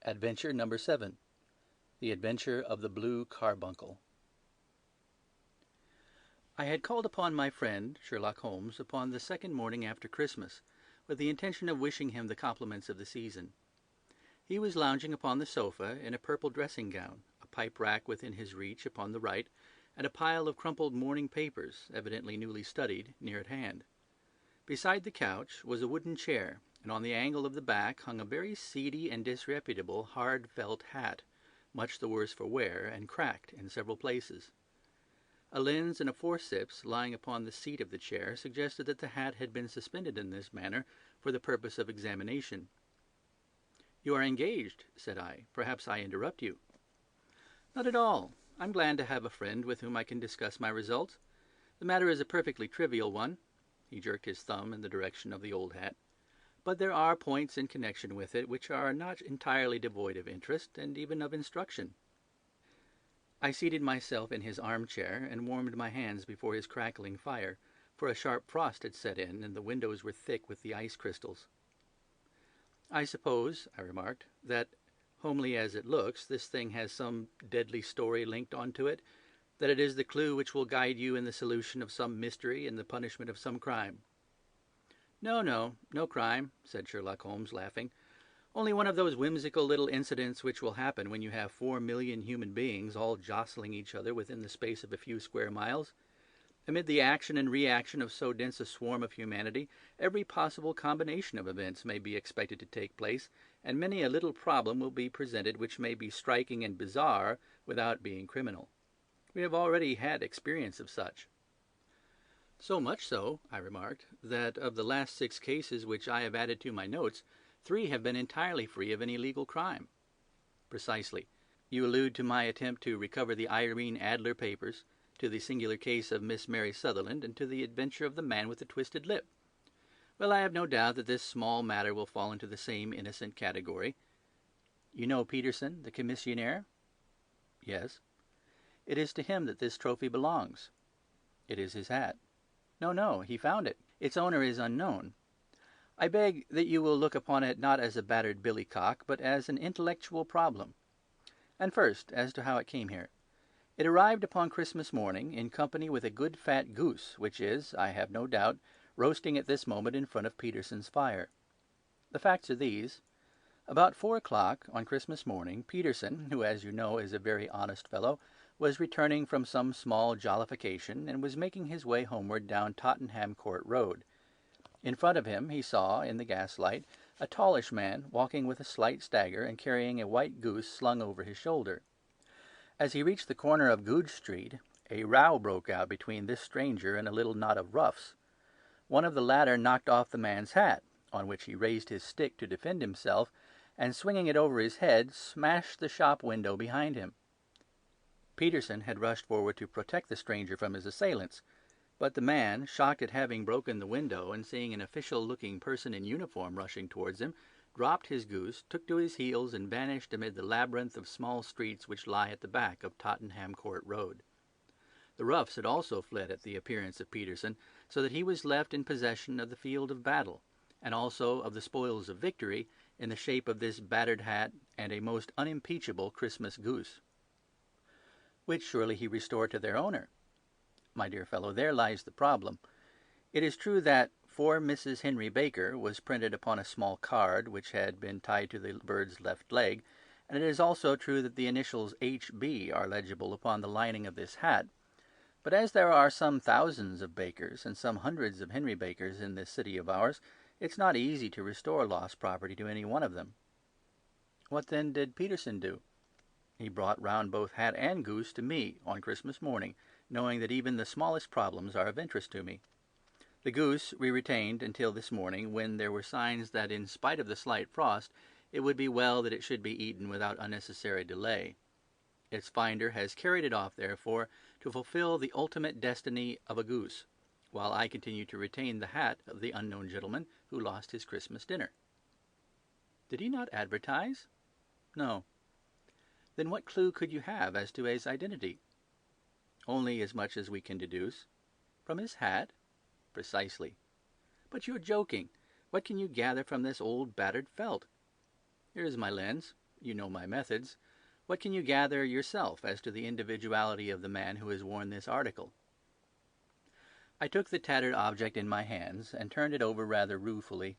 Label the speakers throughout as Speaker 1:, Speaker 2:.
Speaker 1: Adventure number 7. The Adventure of the Blue Carbuncle. I had called upon my friend Sherlock Holmes upon the second morning after Christmas, with the intention of wishing him the compliments of the season. He was lounging upon the sofa in a purple dressing gown, a pipe rack within his reach upon the right, and a pile of crumpled morning papers, evidently newly studied, near at hand. Beside the couch was a wooden chair, and on the angle of the back hung a very seedy and disreputable hard felt hat, much the worse for wear, and cracked in several places. A lens and a forceps lying upon the seat of the chair suggested that the hat had been suspended in this manner for the purpose of examination. "You are engaged," said I. "Perhaps I interrupt you." "Not at all. I'm glad to have a friend with whom I can discuss my results. The matter is a perfectly trivial one." He jerked his thumb in the direction of the old hat. "But there are points in connection with it which are not entirely devoid of interest, and even of instruction." I seated myself in his armchair and warmed my hands before his crackling fire, for a sharp frost had set in, and the windows were thick with the ice crystals. "I suppose," I remarked, "that, homely as it looks, this thing has some deadly story linked on to it, that it is the clue which will guide you in the solution of some mystery and the punishment of some crime." No crime," said Sherlock Holmes, laughing. "Only one of those whimsical little incidents which will happen when you have 4,000,000 human beings all jostling each other within the space of a few square miles. Amid the action and reaction of so dense a swarm of humanity, every possible combination of events may be expected to take place, and many a little problem will be presented which may be striking and bizarre without being criminal. We have already had experience of such." "So much so," I remarked, "that of the last 6 cases which I have added to my notes, 3 have been entirely free of any legal crime." "Precisely. You allude to my attempt to recover the Irene Adler papers, to the singular case of Miss Mary Sutherland, and to the adventure of the man with the twisted lip. Well, I have no doubt that this small matter will fall into the same innocent category. You know Peterson, the commissionaire?" "Yes." "It is to him that this trophy belongs." "It is his hat." No, he found it. Its owner is unknown. I beg that you will look upon it not as a battered billycock, but as an intellectual problem. And first, as to how it came here. It arrived upon Christmas morning in company with a good fat goose, which is, I have no doubt, roasting at this moment in front of Peterson's fire. The facts are these. About 4 o'clock on Christmas morning, Peterson, who, as you know, is a very honest fellow, was returning from some small jollification, and was making his way homeward down Tottenham Court Road. In front of him he saw, in the gaslight, a tallish man walking with a slight stagger and carrying a white goose slung over his shoulder. As he reached the corner of Goodge Street, a row broke out between this stranger and a little knot of roughs. One of the latter knocked off the man's hat, on which he raised his stick to defend himself, and swinging it over his head, smashed the shop window behind him. Peterson had rushed forward to protect the stranger from his assailants, but the man, shocked at having broken the window and seeing an official-looking person in uniform rushing towards him, dropped his goose, took to his heels, and vanished amid the labyrinth of small streets which lie at the back of Tottenham Court Road. The roughs had also fled at the appearance of Peterson, so that he was left in possession of the field of battle, and also of the spoils of victory, in the shape of this battered hat and a most unimpeachable Christmas goose. Which surely he restored to their owner. My dear fellow, there lies the problem. It is true that "For Mrs. Henry Baker" was printed upon a small card which had been tied to the bird's left leg, and it is also true that the initials H.B. are legible upon the lining of this hat. But as there are some thousands of Bakers and some hundreds of Henry Bakers in this city of ours, it's not easy to restore lost property to any one of them. What then did Peterson do? He brought round both hat and goose to me on Christmas morning, knowing that even the smallest problems are of interest to me. The goose we retained until this morning, when there were signs that, in spite of the slight frost, it would be well that it should be eaten without unnecessary delay. Its finder has carried it off, therefore, to fulfill the ultimate destiny of a goose, while I continue to retain the hat of the unknown gentleman who lost his Christmas dinner. Did he not advertise? No. Then what clue could you have as to his identity? Only as much as we can deduce. From his hat? Precisely. But you're joking. What can you gather from this old battered felt? Here is my lens. You know my methods. What can you gather yourself as to the individuality of the man who has worn this article?" I took the tattered object in my hands and turned it over rather ruefully.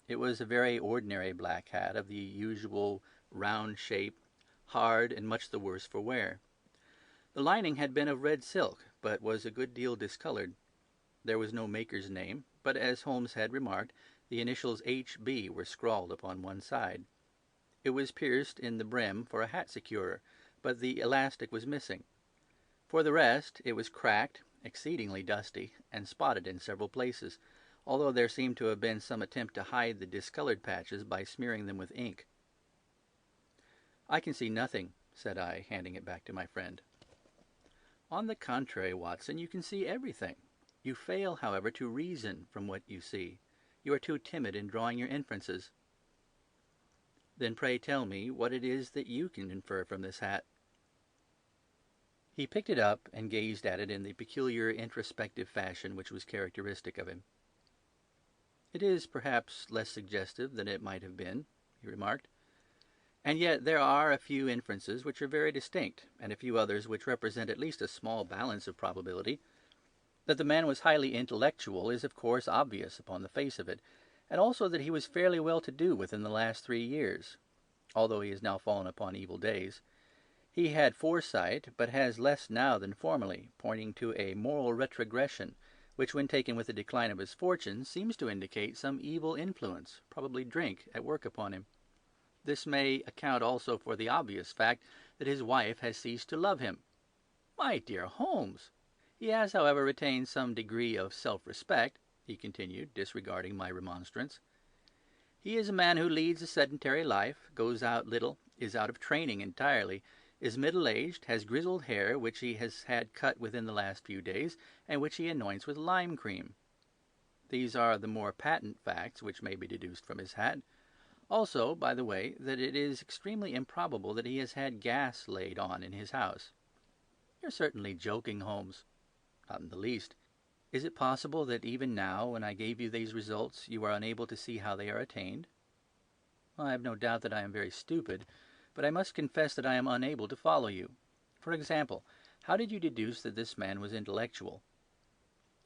Speaker 1: It was a very ordinary black hat of the usual round shape, hard and much the worse for wear. The lining had been of red silk, but was a good deal discoloured. There was no maker's name, but as Holmes had remarked, the initials H.B. were scrawled upon one side. It was pierced in the brim for a hat securer, but the elastic was missing. For the rest, it was cracked, exceedingly dusty, and spotted in several places, although there seemed to have been some attempt to hide the discoloured patches by smearing them with ink. "I can see nothing," said I, handing it back to my friend. "On the contrary, Watson, you can see everything. You fail, however, to reason from what you see. You are too timid in drawing your inferences." "Then pray tell me what it is that you can infer from this hat." He picked it up and gazed at it in the peculiar introspective fashion which was characteristic of him. "It is perhaps less suggestive than it might have been," he remarked. "And yet there are a few inferences which are very distinct, and a few others which represent at least a small balance of probability. That the man was highly intellectual is of course obvious upon the face of it, and also that he was fairly well to do within the last 3 years, although he has now fallen upon evil days. He had foresight, but has less now than formerly, pointing to a moral retrogression, which when taken with the decline of his fortune seems to indicate some evil influence, probably drink, at work upon him. This may account also for the obvious fact that his wife has ceased to love him." "My dear Holmes!" "He has, however, retained some degree of self-respect," he continued, disregarding my remonstrance. "He is a man who leads a sedentary life, goes out little, is out of training entirely, is middle-aged, has grizzled hair which he has had cut within the last few days, and which he anoints with lime cream. These are the more patent facts which may be deduced from his hat. Also, by the way, that it is extremely improbable that he has had gas laid on in his house." "You're certainly joking, Holmes." "Not in the least. Is it possible that even now, when I gave you these results, you are unable to see how they are attained?" "I have no doubt that I am very stupid, but I must confess that I am unable to follow you. For example, how did you deduce that this man was intellectual?"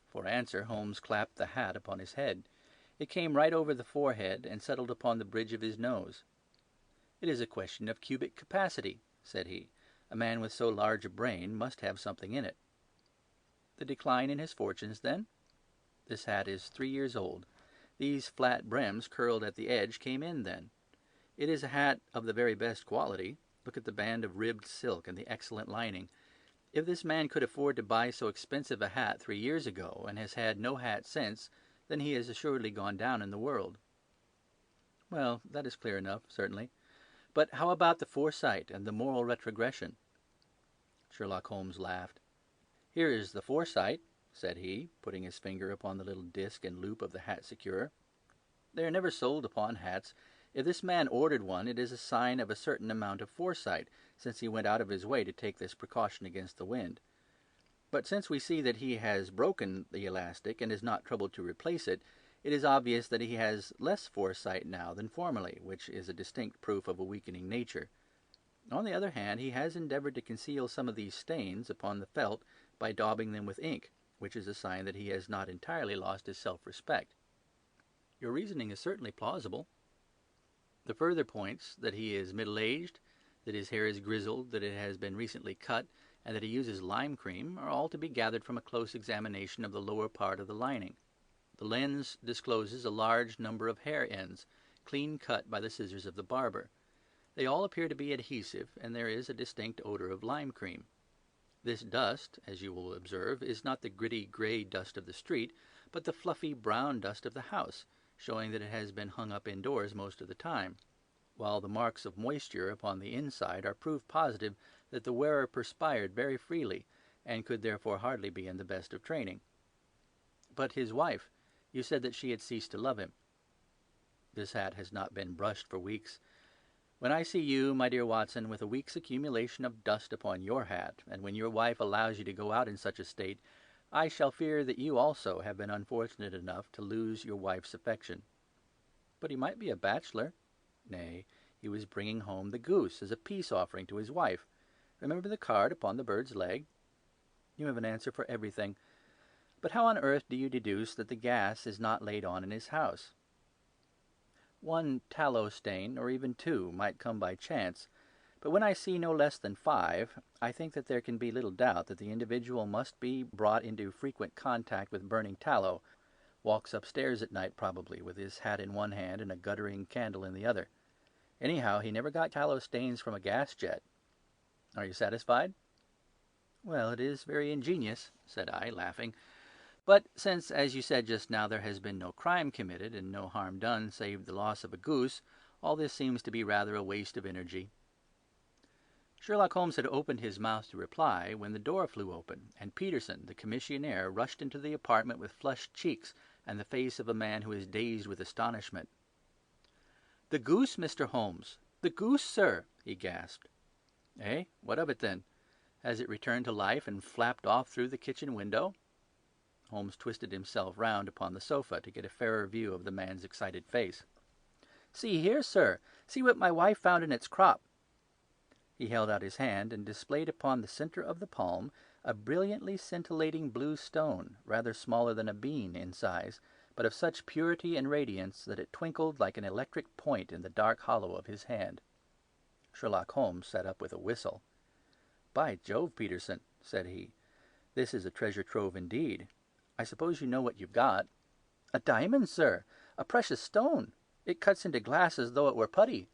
Speaker 1: For answer, Holmes clapped the hat upon his head. It came right over the forehead and settled upon the bridge of his nose. "It is a question of cubic capacity," said he. "A man with so large a brain must have something in it." "The decline in his fortunes, then?" "This hat is 3 years old. These flat brims curled at the edge came in then. It is a hat of the very best quality. Look at the band of ribbed silk and the excellent lining. If this man could afford to buy so expensive a hat 3 years ago, and has had no hat since, then he has assuredly gone down in the world." "Well, that is clear enough, certainly. But how about the foresight and the moral retrogression?" Sherlock Holmes laughed. "Here is the foresight," said he, putting his finger upon the little disc and loop of the hat securer. "They are never sold upon hats. If this man ordered one, it is a sign of a certain amount of foresight, since he went out of his way to take this precaution against the wind. But since we see that he has broken the elastic and has not troubled to replace it, it is obvious that he has less foresight now than formerly, which is a distinct proof of a weakening nature. On the other hand, he has endeavoured to conceal some of these stains upon the felt by daubing them with ink, which is a sign that he has not entirely lost his self-respect." "Your reasoning is certainly plausible." "The further points, that he is middle-aged, that his hair is grizzled, that it has been recently cut, and that he uses lime cream, are all to be gathered from a close examination of the lower part of the lining. The lens discloses a large number of hair ends, clean cut by the scissors of the barber. They all appear to be adhesive, and there is a distinct odour of lime cream. This dust, as you will observe, is not the gritty grey dust of the street, but the fluffy brown dust of the house, showing that it has been hung up indoors most of the time, while the marks of moisture upon the inside are proof positive that the wearer perspired very freely, and could therefore hardly be in the best of training." "But his wife, you said that she had ceased to love him." "This hat has not been brushed for weeks. When I see you, my dear Watson, with a week's accumulation of dust upon your hat, and when your wife allows you to go out in such a state, I shall fear that you also have been unfortunate enough to lose your wife's affection." "But he might be a bachelor." "Nay, He was bringing home the goose as a peace offering to his wife. Remember the card upon the bird's leg? You have an answer for everything. But how on earth do you deduce that the gas is not laid on in his house? One tallow stain, or even two, might come by chance, but when I see no less than 5, I think that there can be little doubt that the individual must be brought into frequent contact with burning tallow, walks upstairs at night probably, with his hat in one hand and a guttering candle in the other. Anyhow, he never got tallow stains from a gas jet. Are you satisfied? Well, it is very ingenious, said I, laughing. But since, as you said just now, there has been no crime committed and no harm done save the loss of a goose, all this seems to be rather a waste of energy. Sherlock Holmes had opened his mouth to reply when the door flew open, and Peterson, the commissionaire, rushed into the apartment with flushed cheeks and the face of a man who is dazed with astonishment. "The goose, Mr. Holmes! The goose, sir!" he gasped. "Eh? What of it, then? Has it returned to life and flapped off through the kitchen window?" Holmes twisted himself round upon the sofa to get a fairer view of the man's excited face. "See here, sir! See what my wife found in its crop!" He held out his hand and displayed upon the centre of the palm a brilliantly scintillating blue stone, rather smaller than a bean in size, but of such purity and radiance that it twinkled like an electric point in the dark hollow of his hand. Sherlock Holmes sat up with a whistle. "By Jove, Peterson," said he, "this is a treasure trove indeed. I suppose you know what you've got." "A diamond, sir! A precious stone! It cuts into glass as though it were putty."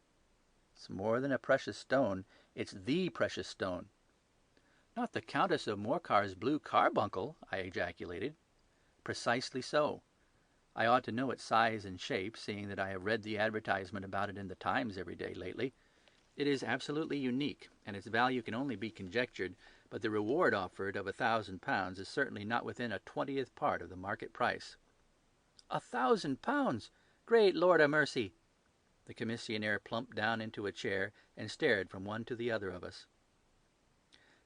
Speaker 1: "It's more than a precious stone. It's the precious stone." "Not the Countess of Morcar's blue carbuncle!" I ejaculated. "Precisely so. I ought to know its size and shape, seeing that I have read the advertisement about it in the Times every day lately. It is absolutely unique, and its value can only be conjectured, but the reward offered of £1,000 is certainly not within a 20th part of the market price." £1,000! Great Lord a mercy! The commissionaire plumped down into a chair and stared from one to the other of us.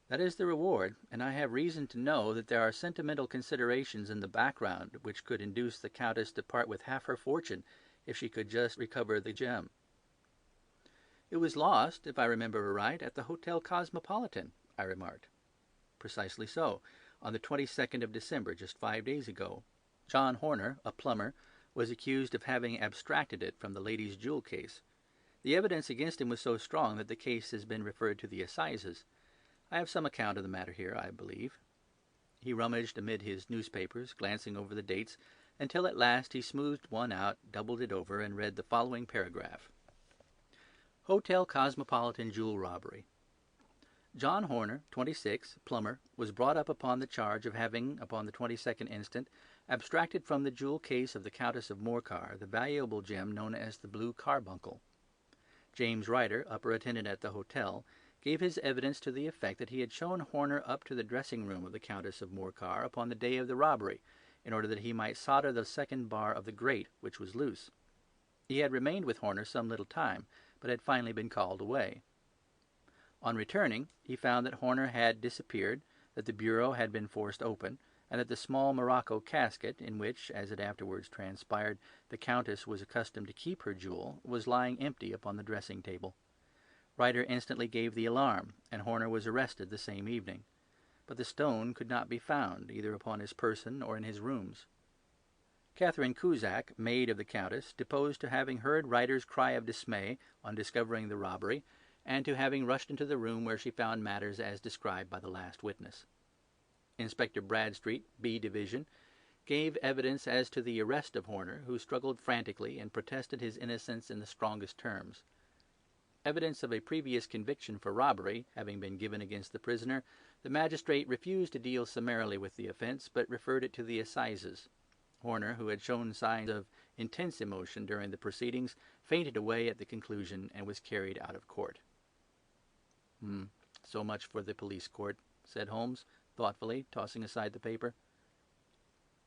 Speaker 1: "That is the reward, and I have reason to know that there are sentimental considerations in the background which could induce the Countess to part with half her fortune if she could just recover the gem." "It was lost, if I remember aright, at the Hotel Cosmopolitan," I remarked. "Precisely so, on the 22nd of December, just 5 days ago. John Horner, a plumber, was accused of having abstracted it from the lady's jewel case. The evidence against him was so strong that the case has been referred to the assizes. I have some account of the matter here, I believe." He rummaged amid his newspapers, glancing over the dates, until at last he smoothed one out, doubled it over, and read the following paragraph. "Hotel Cosmopolitan Jewel Robbery. John Horner, 26, plumber, was brought up upon the charge of having, upon the 22nd instant, abstracted from the jewel case of the Countess of Morcar the valuable gem known as the blue carbuncle. James Ryder, upper attendant at the hotel, gave his evidence to the effect that he had shown Horner up to the dressing-room of the Countess of Morcar upon the day of the robbery, in order that he might solder the second bar of the grate, which was loose. He had remained with Horner some little time, but had finally been called away. On returning, he found that Horner had disappeared, that the bureau had been forced open, and that the small morocco casket, in which, as it afterwards transpired, the Countess was accustomed to keep her jewel, was lying empty upon the dressing-table. Ryder instantly gave the alarm, and Horner was arrested the same evening. But the stone could not be found, either upon his person or in his rooms. Catherine Cusack, maid of the Countess, deposed to having heard Ryder's cry of dismay on discovering the robbery, and to having rushed into the room where she found matters as described by the last witness. Inspector Bradstreet, B Division, gave evidence as to the arrest of Horner, who struggled frantically and protested his innocence in the strongest terms. Evidence of a previous conviction for robbery having been given against the prisoner, the magistrate refused to deal summarily with the offence, but referred it to the assizes. Horner, who had shown signs of intense emotion during the proceedings, fainted away at the conclusion and was carried out of court. So much for the police court," said Holmes, thoughtfully, tossing aside the paper.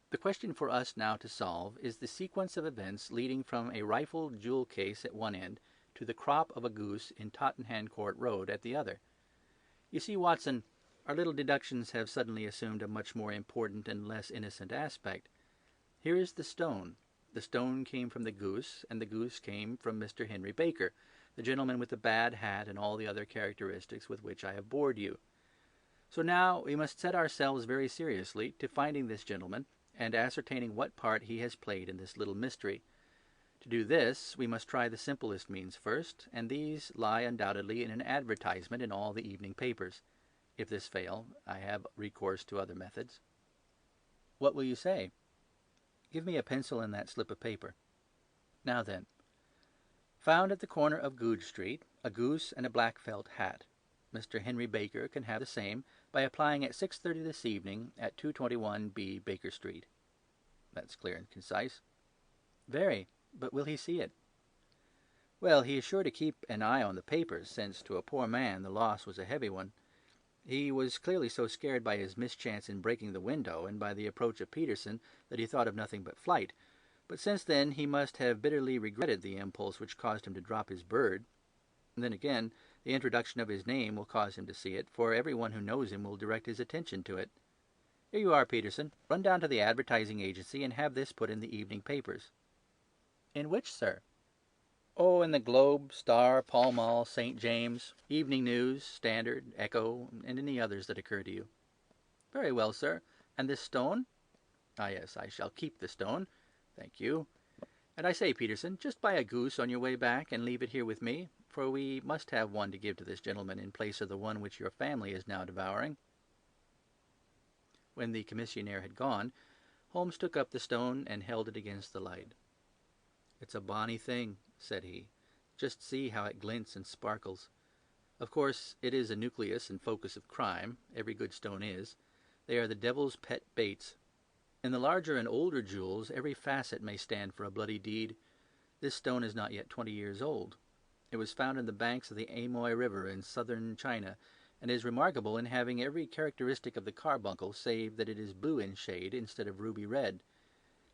Speaker 1: "The question for us now to solve is the sequence of events leading from a rifled jewel case at one end to the crop of a goose in Tottenham Court Road at the other. You see, Watson, our little deductions have suddenly assumed a much more important and less innocent aspect. Here is the stone. The stone came from the goose, and the goose came from Mr. Henry Baker, the gentleman with the bad hat and all the other characteristics with which I have bored you. So now we must set ourselves very seriously to finding this gentleman and ascertaining what part he has played in this little mystery. To do this, we must try the simplest means first, and these lie undoubtedly in an advertisement in all the evening papers. If this fail, I have recourse to other methods. What will you say? Give me a pencil and that slip of paper. Now then, found at the corner of Goodge Street a goose and a black felt hat. Mr. Henry Baker can have the same by applying at 6:30 this evening at 221B Baker Street. That's clear and concise. Very. But will he see it? Well, he is sure to keep an eye on the papers, since to a poor man the loss was a heavy one. He was clearly so scared by his mischance in breaking the window and by the approach of Peterson that he thought of nothing but flight. But since then he must have bitterly regretted the impulse which caused him to drop his bird. And then again, the introduction of his name will cause him to see it, for every one who knows him will direct his attention to it. Here you are, Peterson. Run down to the advertising agency and have this put in the evening papers. In which, sir? Oh, in the Globe, Star, Pall Mall, St. James, Evening News, Standard, Echo, and any others that occur to you. Very well, sir. And this stone? Ah, yes, I shall keep the stone. Thank you. And I say, Peterson, just buy a goose on your way back and leave it here with me, for we must have one to give to this gentleman in place of the one which your family is now devouring. When the commissionaire had gone, Holmes took up the stone and held it against the light. It's a bonny thing, said he. Just see how it glints and sparkles. Of course, it is a nucleus and focus of crime. Every good stone is. They are the devil's pet baits. In the larger and older jewels, every facet may stand for a bloody deed. This stone is not yet 20 years old. It was found in the banks of the Amoy River in southern China, and is remarkable in having every characteristic of the carbuncle, save that it is blue in shade instead of ruby red.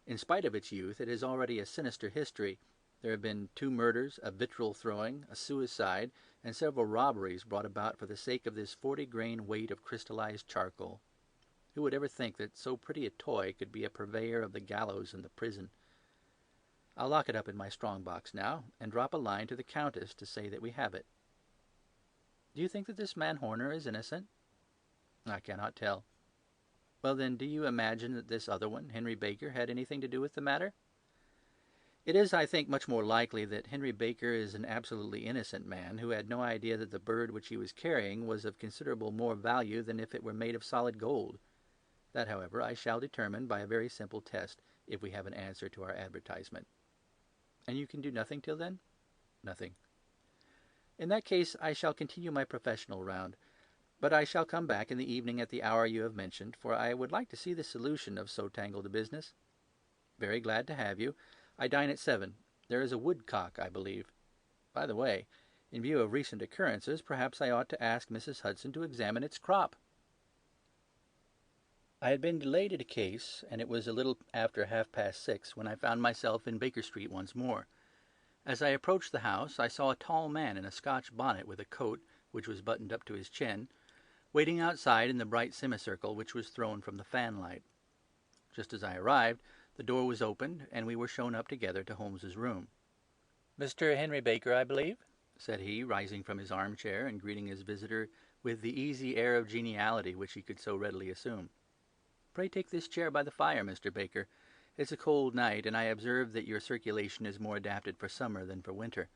Speaker 1: In spite of its youth, it has already a sinister history. There have been 2 murders, a vitriol throwing, a suicide, and several robberies brought about for the sake of this 40-grain weight of crystallized charcoal. Who would ever think that so pretty a toy could be a purveyor of the gallows and the prison? I'll lock it up in my strong-box now, and drop a line to the Countess to say that we have it. Do you think that this man Horner is innocent? I cannot tell. Well, then, do you imagine that this other one, Henry Baker, had anything to do with the matter? It is, I think, much more likely that Henry Baker is an absolutely innocent man who had no idea that the bird which he was carrying was of considerable more value than if it were made of solid gold. That, however, I shall determine by a very simple test, if we have an answer to our advertisement. And you can do nothing till then? Nothing. In that case, I shall continue my professional round. But I shall come back in the evening at the hour you have mentioned, for I would like to see the solution of so tangled a business. Very glad to have you. I dine at 7. There is a woodcock, I believe. By the way, in view of recent occurrences, perhaps I ought to ask Mrs. Hudson to examine its crop. I had been delayed at a case, and it was a little after 6:30 when I found myself in Baker Street once more. As I approached the house, I saw a tall man in a Scotch bonnet with a coat, which was buttoned up to his chin, waiting outside in the bright semicircle which was thrown from the fanlight. Just as I arrived, the door was opened, and we were shown up together to Holmes's room. "Mr. Henry Baker, I believe?" said he, rising from his armchair and greeting his visitor with the easy air of geniality which he could so readily assume. "Pray take this chair by the fire, Mr. Baker. It's a cold night, and I observe that your circulation is more adapted for summer than for winter.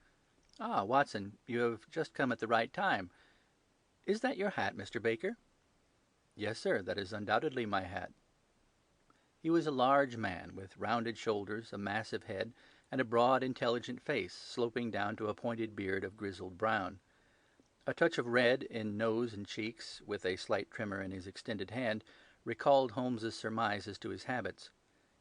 Speaker 1: Ah, Watson, you have just come at the right time. Is that your hat, Mr. Baker?" "Yes, sir, that is undoubtedly my hat." He was a large man, with rounded shoulders, a massive head, and a broad, intelligent face, sloping down to a pointed beard of grizzled brown. A touch of red in nose and cheeks, with a slight tremor in his extended hand, recalled Holmes's surmise as to his habits.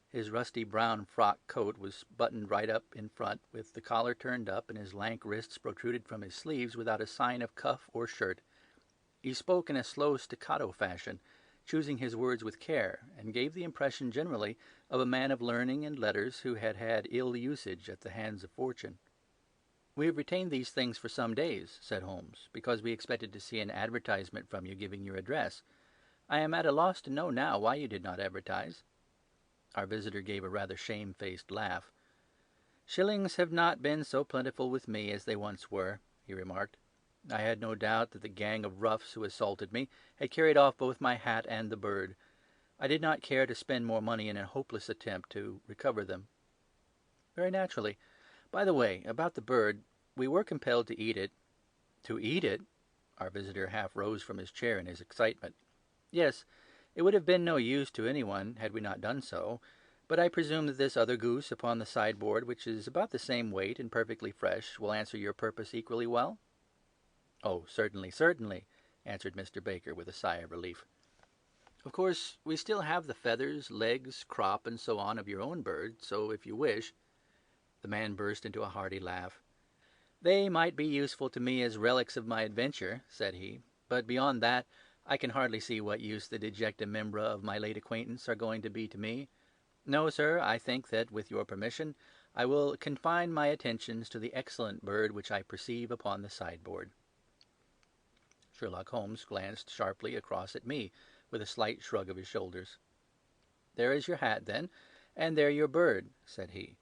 Speaker 1: His rusty brown frock coat was buttoned right up in front, with the collar turned up, and his lank wrists protruded from his sleeves without a sign of cuff or shirt. He spoke in a slow staccato fashion, choosing his words with care, and gave the impression generally of a man of learning and letters who had had ill usage at the hands of fortune. "We have retained these things for some days," said Holmes, "because we expected to see an advertisement from you giving your address. I am at a loss to know now why you did not advertise." Our visitor gave a rather shamefaced laugh. "Shillings have not been so plentiful with me as they once were," he remarked. I had no doubt that the gang of roughs who assaulted me had carried off both my hat and the bird. I did not care to spend more money in a hopeless attempt to recover them. "Very naturally. By the way, about the bird, we were compelled to eat it." "To eat it?" Our visitor half rose from his chair in his excitement. "Yes. It would have been no use to anyone had we not done so. But I presume that this other goose upon the sideboard, which is about the same weight and perfectly fresh, will answer your purpose equally well?" "Oh, certainly, certainly," answered Mr. Baker, with a sigh of relief. "Of course, we still have the feathers, legs, crop, and so on of your own bird, so if you wish—" The man burst into a hearty laugh. "They might be useful to me as relics of my adventure," said he, "but beyond that I can hardly see what use the dejecta membra of my late acquaintance are going to be to me. No, sir, I think that, with your permission, I will confine my attentions to the excellent bird which I perceive upon the sideboard." Sherlock Holmes glanced sharply across at me, with a slight shrug of his shoulders. "There is your hat, then, and there your bird," said he.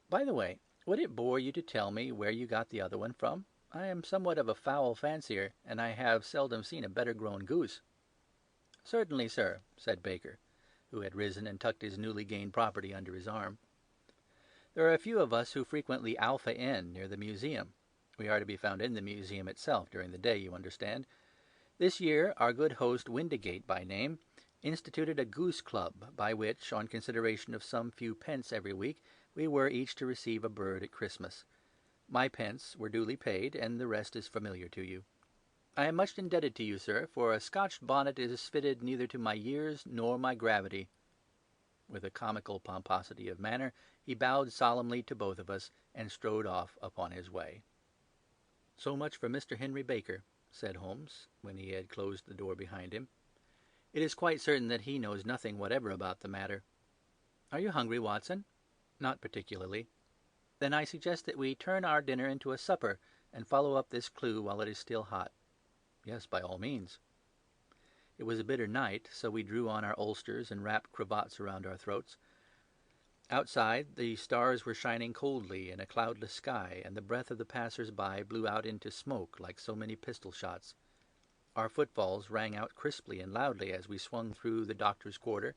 Speaker 1: "By the way, would it bore you to tell me where you got the other one from? I am somewhat of a fowl fancier, and I have seldom seen a better grown goose." "Certainly, sir," said Baker, who had risen and tucked his newly gained property under his arm. "There are a few of us who frequent the Alpha Inn near the museum. We are to be found in the museum itself during the day, you understand. This year our good host, Windigate by name, instituted a goose club, by which, on consideration of some few pence every week, we were each to receive a bird at Christmas. My pence were duly paid, and the rest is familiar to you. I am much indebted to you, sir, for a Scotch bonnet is fitted neither to my years nor my gravity." With a comical pomposity of manner, he bowed solemnly to both of us, and strode off upon his way. "So much for Mr. Henry Baker," said Holmes, when he had closed the door behind him. "It is quite certain that he knows nothing whatever about the matter. Are you hungry, Watson?" "Not particularly." "Then I suggest that we turn our dinner into a supper, and follow up this clue while it is still hot." "Yes, by all means." It was a bitter night, so we drew on our ulsters and wrapped cravats around our throats. Outside, the stars were shining coldly in a cloudless sky, and the breath of the passers-by blew out into smoke like so many pistol shots. Our footfalls rang out crisply and loudly as we swung through the Doctor's Quarter,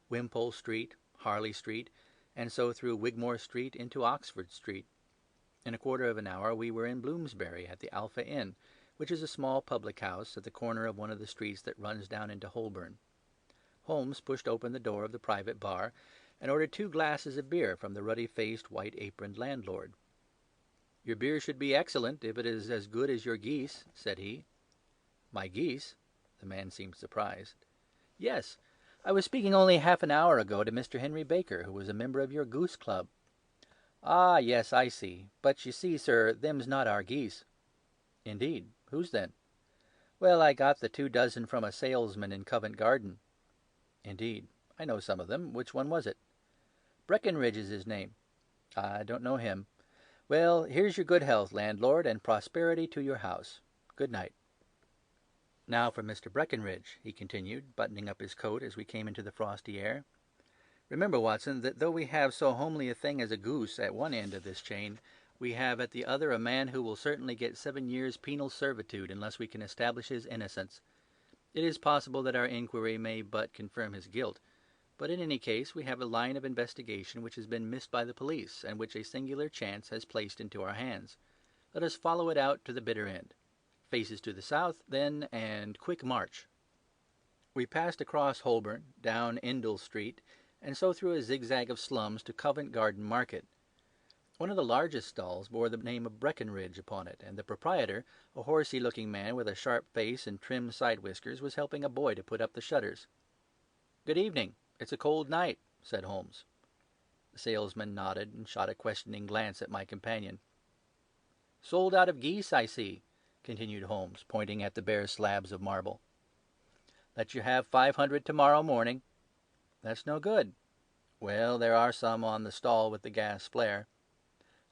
Speaker 1: Wimpole Street, Harley Street, and so through Wigmore Street into Oxford Street. In a quarter of an hour we were in Bloomsbury at the Alpha Inn, which is a small public house at the corner of one of the streets that runs down into Holborn. Holmes pushed open the door of the private bar, and ordered 2 glasses of beer from the ruddy-faced, white-aproned landlord. "Your beer should be excellent, if it is as good as your geese," said he. "My geese?" The man seemed surprised. "Yes. I was speaking only half an hour ago to Mr. Henry Baker, who was a member of your goose club." "Ah, yes, I see. But you see, sir, them's not our geese." "Indeed. Whose then?" "Well, I got the 2 dozen from a salesman in Covent Garden." "Indeed. I know some of them. Which one was it?" "Breckenridge is his name." "I don't know him. Well, here's your good health, landlord, and prosperity to your house. Good night. Now for Mr. Breckenridge," he continued, buttoning up his coat as we came into the frosty air. "Remember, Watson, that though we have so homely a thing as a goose at one end of this chain, we have at the other a man who will certainly get 7 years' penal servitude unless we can establish his innocence. It is possible that our inquiry may but confirm his guilt, but in any case we have a line of investigation which has been missed by the police, and which a singular chance has placed into our hands. Let us follow it out to the bitter end. Faces to the south, then, and quick march." We passed across Holborn, down Indal Street, and so through a zigzag of slums to Covent Garden Market. One of the largest stalls bore the name of Breckenridge upon it, and the proprietor, a horsey-looking man with a sharp face and trim side-whiskers, was helping a boy to put up the shutters. "Good evening. It's a cold night," said Holmes. The salesman nodded and shot a questioning glance at my companion. "Sold out of geese, I see," continued Holmes, pointing at the bare slabs of marble. "Let you have 500 tomorrow morning." "That's no good." "Well, there are some on the stall with the gas flare."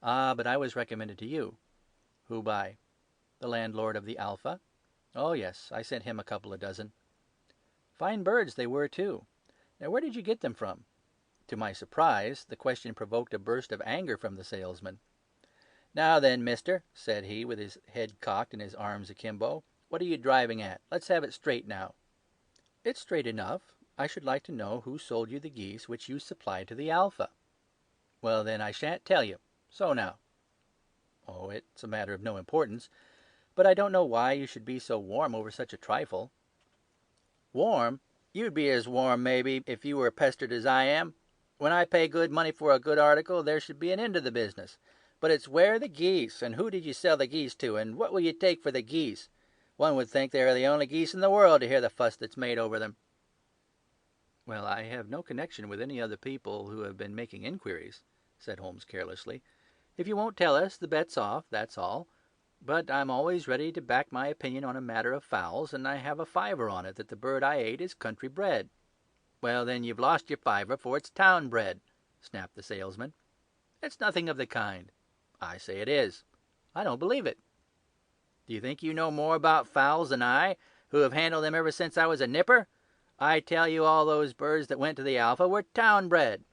Speaker 1: "Ah, but I was recommended to you." "Who by?" "The landlord of the Alpha." "Oh, yes, I sent him a couple of dozen." "Fine birds they were, too. Now, where did you get them from?" To my surprise, the question provoked a burst of anger from the salesman. "Now then, mister," said he, with his head cocked and his arms akimbo, "what are you driving at? Let's have it straight now." "It's straight enough. I should like to know who sold you the geese which you supplied to the Alpha." "Well, then, I shan't tell you. So now." "Oh, it's a matter of no importance. But I don't know why you should be so warm over such a trifle." "Warm? You'd be as warm, maybe, if you were pestered as I am. When I pay good money for a good article, there should be an end of the business. But it's where are the geese, and who did you sell the geese to, and what will you take for the geese? One would think they are the only geese in the world to hear the fuss that's made over them." "Well, I have no connection with any other people who have been making inquiries," said Holmes carelessly. "If you won't tell us, the bet's off, that's all. But I'm always ready to back my opinion on a matter of fowls, and I have a fiver on it that the bird I ate is country bred." "Well, then, you've lost your fiver, for it's town bred," snapped the salesman. "It's nothing of the kind." "I say it is." "I don't believe it." "Do you think you know more about fowls than I, who have handled them ever since I was a nipper? I tell you all those birds that went to the Alpha were town bred."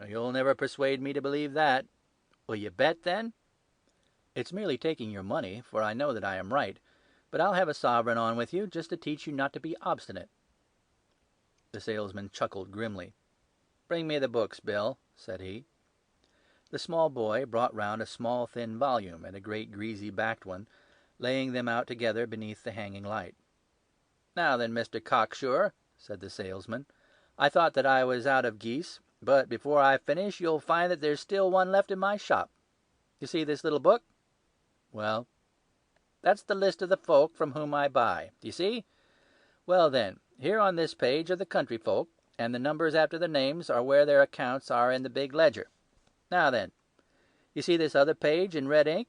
Speaker 1: "You'll never persuade me to believe that." "Will you bet, then?" "It's merely taking your money, for I know that I am right. But I'll have a sovereign on with you, just to teach you not to be obstinate." The salesman chuckled grimly. "Bring me the books, Bill," said he. The small boy brought round a small thin volume and a great greasy-backed one, laying them out together beneath the hanging light. "Now then, Mr. Cocksure," said the salesman, "I thought that I was out of geese, but before I finish you'll find that there's still one left in my shop. You see this little book? Well, that's the list of the folk from whom I buy. Do you see? Well, then, here on this page are the country folk, and the numbers after the names are where their accounts are in the big ledger. Now then, you see this other page in red ink?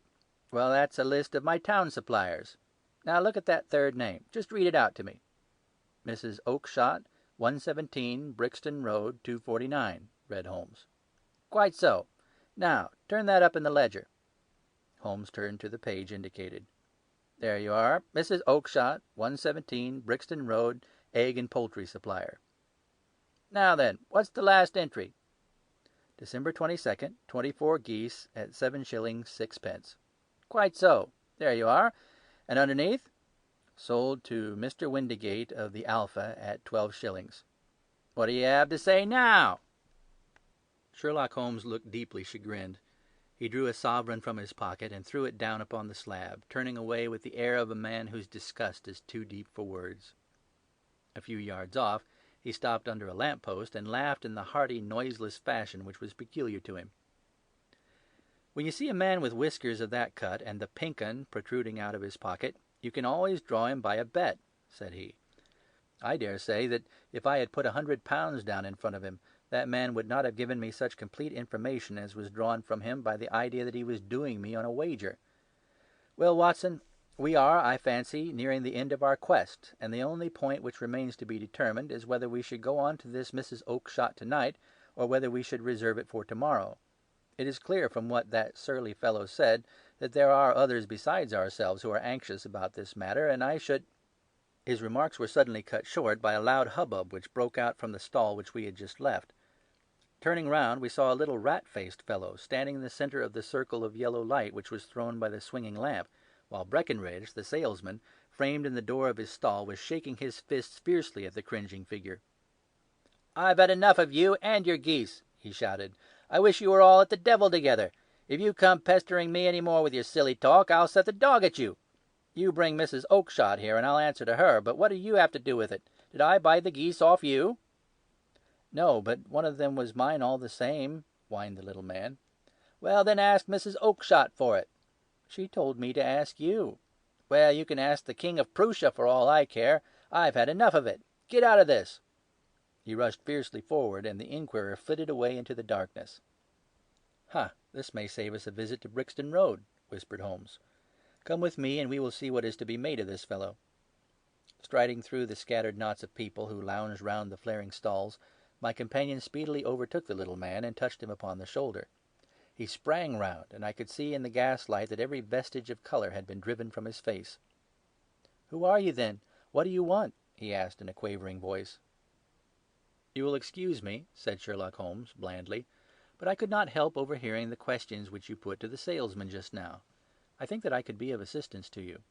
Speaker 1: Well, that's a list of my town suppliers. Now look at that third name. Just read it out to me." "Mrs. Oakshott, 117 Brixton Road, 249, read Holmes. "Quite so. Now, turn that up in the ledger." Holmes turned to the page indicated. "There you are. Mrs. Oakshott, 117 Brixton Road, egg and poultry supplier. Now then, what's the last entry?" "December 22nd, 24 geese at 7 shillings 6 pence. "Quite so. There you are. And underneath? Sold to Mr. Windigate of the Alpha at 12 shillings. What do you have to say now?" Sherlock Holmes looked deeply chagrined. He drew a sovereign from his pocket and threw it down upon the slab, turning away with the air of a man whose disgust is too deep for words. A few yards off, he stopped under a lamp-post and laughed in the hearty, noiseless fashion which was peculiar to him. "When you see a man with whiskers of that cut and the pink 'un protruding out of his pocket, you can always draw him by a bet," said he. "I dare say that if I had put £100 down in front of him, that man would not have given me such complete information as was drawn from him by the idea that he was doing me on a wager. Well, Watson, we are, I fancy, nearing the end of our quest, and the only point which remains to be determined is whether we should go on to this Mrs. Oakshott tonight, or whether we should reserve it for tomorrow. It is clear from what that surly fellow said that there are others besides ourselves who are anxious about this matter, and I should—" His remarks were suddenly cut short by a loud hubbub which broke out from the stall which we had just left. Turning round, we saw a little rat-faced fellow standing in the center of the circle of yellow light which was thrown by the swinging lamp, while Breckenridge, the salesman, framed in the door of his stall, was shaking his fists fiercely at the cringing figure. "I've had enough of you and your geese," he shouted. "I wish you were all at the devil together. If you come pestering me any more with your silly talk, I'll set the dog at you. You bring Mrs. Oakshott here, and I'll answer to her, but what do you have to do with it? Did I buy the geese off you?" "No, but one of them was mine all the same," whined the little man. "Well, then ask Mrs. Oakshott for it." "She told me to ask you." "Well, you can ask the King of Prussia for all I care. I've had enough of it. Get out of this." He rushed fiercely forward, and the inquirer flitted away into the darkness. "Ha! This may save us a visit to Brixton Road," whispered Holmes. "Come with me, and we will see what is to be made of this fellow." Striding through the scattered knots of people who lounged round the flaring stalls, my companion speedily overtook the little man and touched him upon the shoulder. He sprang round, and I could see in the gaslight that every vestige of colour had been driven from his face. "Who are you, then? What do you want?" he asked in a quavering voice. "You will excuse me," said Sherlock Holmes blandly, "but I could not help overhearing the questions which you put to the salesman just now. I think that I could be of assistance to you."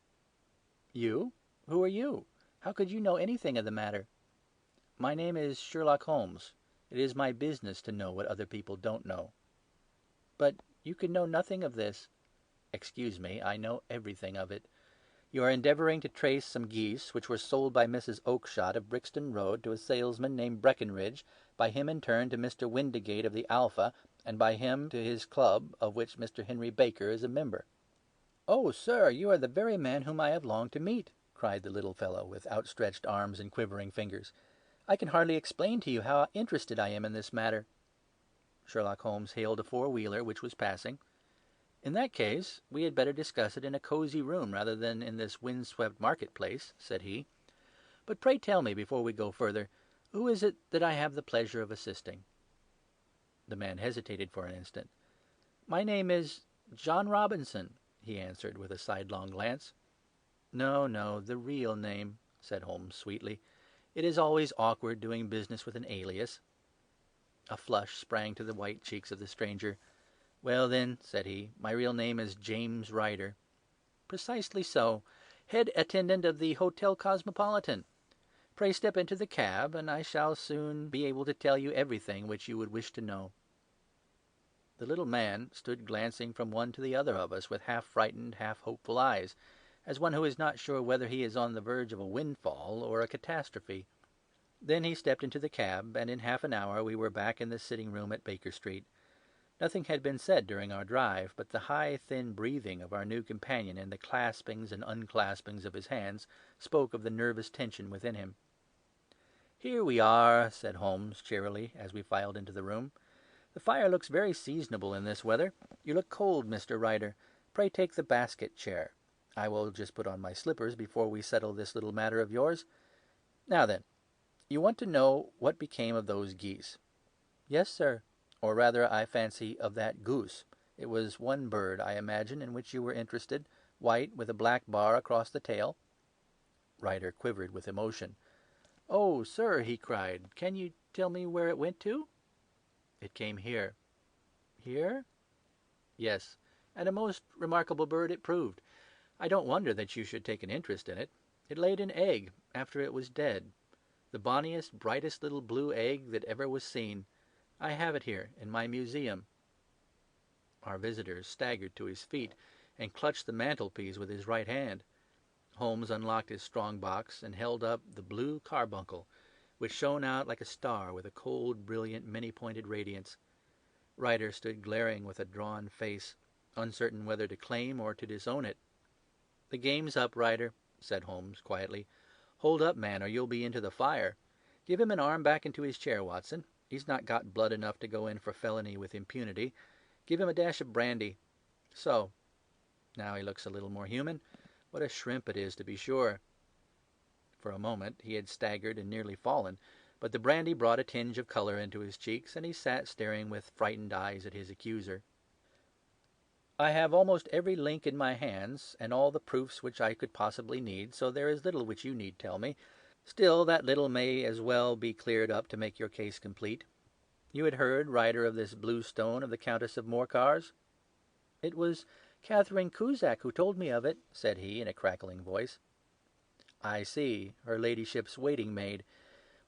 Speaker 1: "You? Who are you? How could you know anything of the matter?" "My name is Sherlock Holmes. It is my business to know what other people don't know." "But you could know nothing of this." "Excuse me, I know everything of it. You are endeavouring to trace some geese which were sold by Mrs. Oakshott of Brixton Road to a salesman named Breckenridge, by him in turn to Mr. Windigate of the Alpha, and by him to his club, of which Mr. Henry Baker is a member." "Oh, sir, you are the very man whom I have longed to meet," cried the little fellow, with outstretched arms and quivering fingers. "I can hardly explain to you how interested I am in this matter." Sherlock Holmes hailed a four-wheeler which was passing. "In that case, we had better discuss it in a cosy room rather than in this wind-swept market-place," said he. "But pray tell me, before we go further, who is it that I have the pleasure of assisting?" The man hesitated for an instant. "My name is John Robinson," he answered, with a sidelong glance. "No, no, the real name," said Holmes sweetly. "It is always awkward doing business with an alias." A flush sprang to the white cheeks of the stranger. "Well, then," said he, "my real name is James Ryder." "Precisely so. Head attendant of the Hotel Cosmopolitan. Pray step into the cab, and I shall soon be able to tell you everything which you would wish to know." The little man stood glancing from one to the other of us with half-frightened, half-hopeful eyes, as one who is not sure whether he is on the verge of a windfall or a catastrophe. Then he stepped into the cab, and in half an hour we were back in the sitting-room at Baker Street. Nothing had been said during our drive, but the high, thin breathing of our new companion and the claspings and unclaspings of his hands spoke of the nervous tension within him. "Here we are," said Holmes cheerily, as we filed into the room. "The fire looks very seasonable in this weather. You look cold, Mr. Ryder. Pray take the basket chair. I will just put on my slippers before we settle this little matter of yours. Now then, you want to know what became of those geese?" "Yes, sir." "Or rather, I fancy, of that goose. It was one bird, I imagine, in which you were interested, white, with a black bar across the tail." Ryder quivered with emotion. "Oh, sir," he cried, "can you tell me where it went to?" "It came here." "Here?" "Yes, and a most remarkable bird it proved. I don't wonder that you should take an interest in it. It laid an egg after it was dead, the bonniest, brightest little blue egg that ever was seen. I have it here in my museum." Our visitor staggered to his feet and clutched the mantelpiece with his right hand. Holmes unlocked his strong box and held up the blue carbuncle, which shone out like a star with a cold, brilliant, many-pointed radiance. Ryder stood glaring with a drawn face, uncertain whether to claim or to disown it. "The game's up, Ryder," said Holmes quietly. "Hold up, man, or you'll be into the fire. Give him an arm back into his chair, Watson. He's not got blood enough to go in for felony with impunity. Give him a dash of brandy. So. Now he looks a little more human. What a shrimp it is, to be sure." For a moment he had staggered and nearly fallen, but the brandy brought a tinge of colour into his cheeks, and he sat staring with frightened eyes at his accuser. "I have almost every link in my hands, and all the proofs which I could possibly need, so there is little which you need tell me. Still, that little may as well be cleared up to make your case complete. You had heard, Ryder, of this blue stone of the Countess of Morcar's?" "It was Catherine Cusack who told me of it," said he in a crackling voice. "I see, her ladyship's waiting-maid.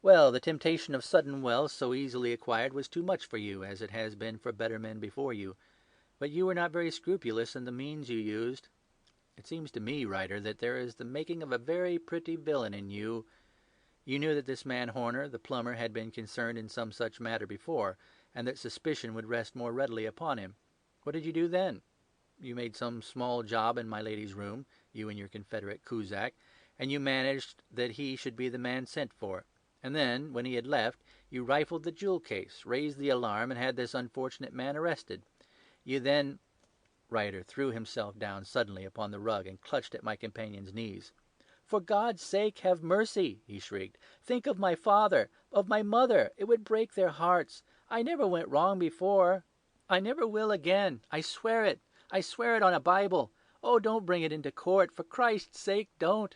Speaker 1: Well, the temptation of sudden wealth so easily acquired was too much for you, as it has been for better men before you. But you were not very scrupulous in the means you used. It seems to me, Ryder, that there is the making of a very pretty villain in you. You knew that this man Horner, the plumber, had been concerned in some such matter before, and that suspicion would rest more readily upon him. What did you do then? You made some small job in my lady's room, you and your confederate Cusack, and you managed that he should be the man sent for. And then, when he had left, you rifled the jewel case, raised the alarm, and had this unfortunate man arrested. You then—" Ryder threw himself down suddenly upon the rug and clutched at my companion's knees. "For God's sake, have mercy!" he shrieked. "Think of my father, of my mother. It would break their hearts. I never went wrong before. I never will again. I swear it. I swear it on a Bible. Oh, don't bring it into court. For Christ's sake, don't."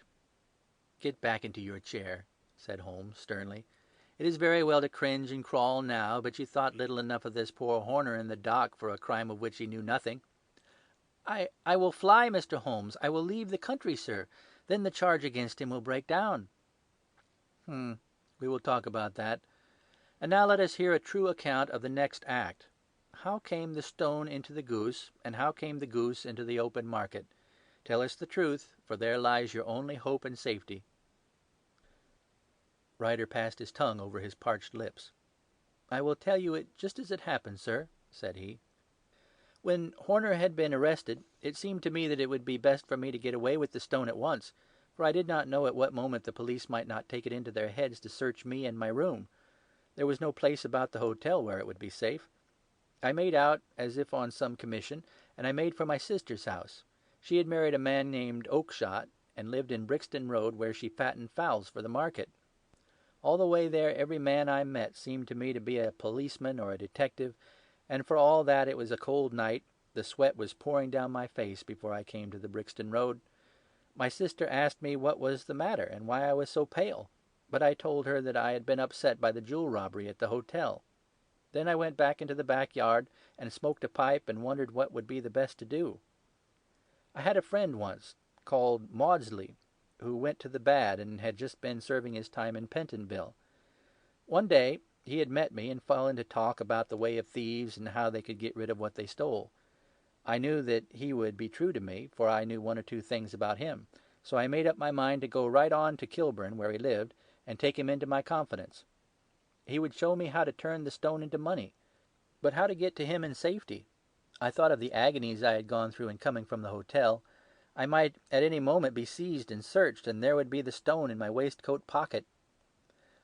Speaker 1: "Get back into your chair," said Holmes sternly. It is very well to cringe and crawl now, but you thought little enough of this poor Horner in the dock for a crime of which he knew nothing. I will fly, Mr. Holmes. I will leave the country, sir. Then the charge against him will break down. We will talk about that. And now let us hear a true account of the next act. How came the stone into the goose, and how came the goose into the open market? Tell us the truth, for there lies your only hope and safety. Ryder passed his tongue over his parched lips. I will tell you it just as it happened, sir, said he. When Horner had been arrested, it seemed to me that it would be best for me to get away with the stone at once, for I did not know at what moment the police might not take it into their heads to search me and my room. There was no place about the hotel where it would be safe. I made out as if on some commission, and I made for my sister's house. She had married a man named Oakshott, and lived in Brixton Road, where she fattened fowls for the market. All the way there every man I met seemed to me to be a policeman or a detective, and for all that it was a cold night, the sweat was pouring down my face before I came to the Brixton Road. My sister asked me what was the matter, and why I was so pale, but I told her that I had been upset by the jewel robbery at the hotel. Then I went back into the backyard and smoked a pipe and wondered what would be the best to do. I had a friend once, called Maudsley, who went to the bad and had just been serving his time in Pentonville. One day he had met me and fell into talk about the way of thieves and how they could get rid of what they stole. I knew that he would be true to me, for I knew one or two things about him, so I made up my mind to go right on to Kilburn, where he lived, and take him into my confidence. He would show me how to turn the stone into money, but how to get to him in safety. I thought of the agonies I had gone through in coming from the hotel. I might at any moment be seized and searched, and there would be the stone in my waistcoat pocket.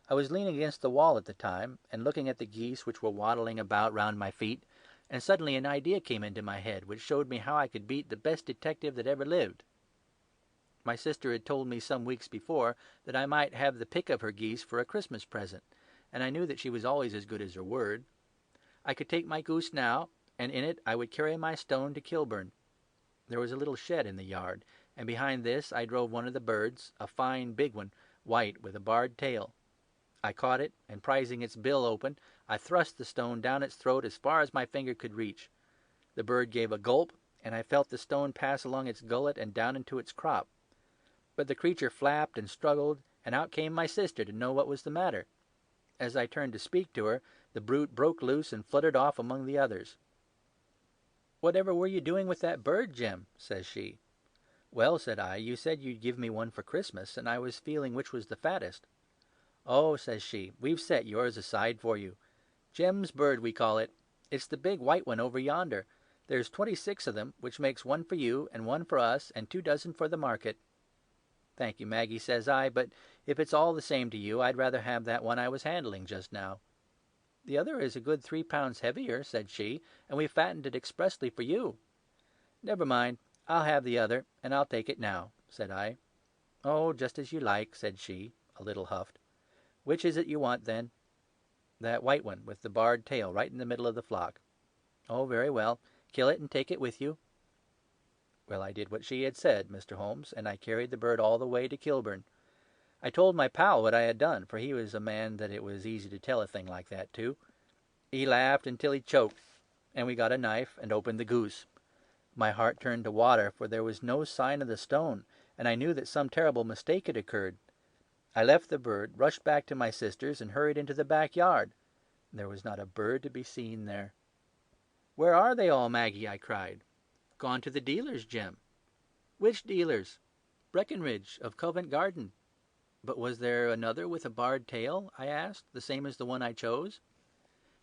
Speaker 1: I was leaning against the wall at the time, and looking at the geese which were waddling about round my feet, and suddenly an idea came into my head which showed me how I could beat the best detective that ever lived. My sister had told me some weeks before that I might have the pick of her geese for a Christmas present, and I knew that she was always as good as her word. I could take my goose now, and in it I would carry my stone to Kilburn. There was a little shed in the yard, and behind this I drove one of the birds, a fine big one, white with a barred tail. I caught it, and prizing its bill open, I thrust the stone down its throat as far as my finger could reach. The bird gave a gulp, and I felt the stone pass along its gullet and down into its crop. But the creature flapped and struggled, and out came my sister to know what was the matter. As I turned to speak to her, the brute broke loose and fluttered off among the others. "Whatever were you doing with that bird, Jim?" says she. "Well," said I, "you said you'd give me one for Christmas, and I was feeling which was the fattest." "Oh," says she, "we've set yours aside for you. Jem's bird, we call it. It's the big white one over yonder. There's 26 of them, which makes one for you and one for us and 2 dozen for the market." "Thank you, Maggie," says I, "but if it's all the same to you, I'd rather have that one I was handling just now." "The other is a good 3 pounds heavier," said she, "and we fattened it expressly for you." "Never mind, I'll have the other, and I'll take it now," said I. "Oh, just as you like," said she, a little huffed. "Which is it you want, then?" "That white one with the barred tail right in the middle of the flock." "Oh, very well. Kill it and take it with you." Well, I did what she had said, Mr. Holmes, and I carried the bird all the way to Kilburn. I told my pal what I had done, for he was a man that it was easy to tell a thing like that to. He laughed until he choked, and we got a knife and opened the goose. My heart turned to water, for there was no sign of the stone, and I knew that some terrible mistake had occurred. I left the bird, rushed back to my sister's, and hurried into the backyard. There was not a bird to be seen there. "Where are they all, Maggie?" I cried. "Gone to the dealers, Jim." "Which dealers?" "Breckenridge, of Covent Garden." "But was there another with a barred tail?" I asked, "the same as the one I chose?"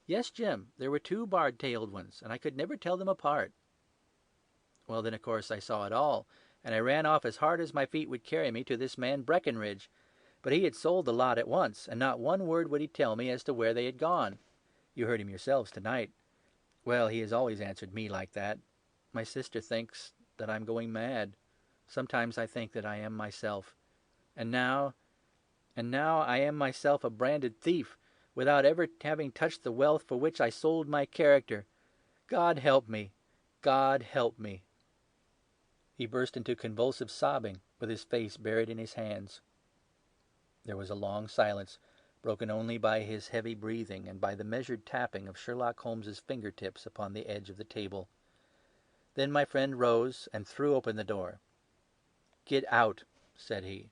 Speaker 1: "Yes, Jim, there were 2 barred-tailed ones, and I could never tell them apart." Well, then, of course, I saw it all, and I ran off as hard as my feet would carry me to this man Breckenridge. But he had sold the lot at once, and not one word would he tell me as to where they had gone. You heard him yourselves tonight. Well, he has always answered me like that. My sister thinks that I'm going mad. Sometimes I think that I am myself. And now I am myself a branded thief, without ever having touched the wealth for which I sold my character. God help me! God help me!" He burst into convulsive sobbing, with his face buried in his hands. There was a long silence, broken only by his heavy breathing and by the measured tapping of Sherlock Holmes's fingertips upon the edge of the table. Then my friend rose and threw open the door. "Get out," said he.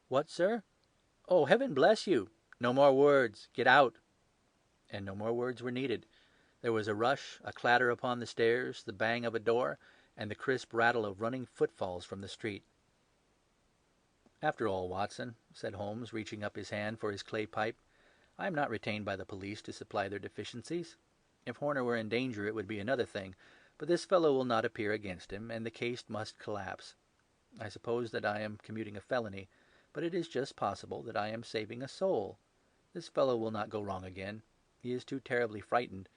Speaker 1: "What, sir?" "Oh, heaven bless you! No more words. Get out." And no more words were needed. There was a rush, a clatter upon the stairs, the bang of a door, and the crisp rattle of running footfalls from the street. "After all, Watson," said Holmes, reaching up his hand for his clay pipe, "I am not retained by the police to supply their deficiencies. If Horner were in danger it would be another thing, but this fellow will not appear against him, and the case must collapse. I suppose that I am commuting a felony, but it is just possible that I am saving a soul. This fellow will not go wrong again. He is too terribly frightened.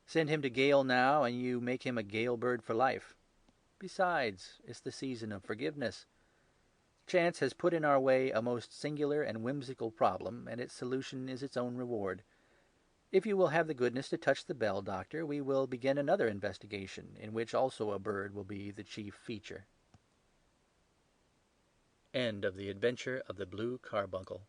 Speaker 1: Send him to gaol now, and you make him a gaol bird for life. Besides, it's the season of forgiveness. Chance has put in our way a most singular and whimsical problem, and its solution is its own reward. If you will have the goodness to touch the bell, Doctor, we will begin another investigation, in which also a bird will be the chief feature." End of The Adventure of the Blue Carbuncle.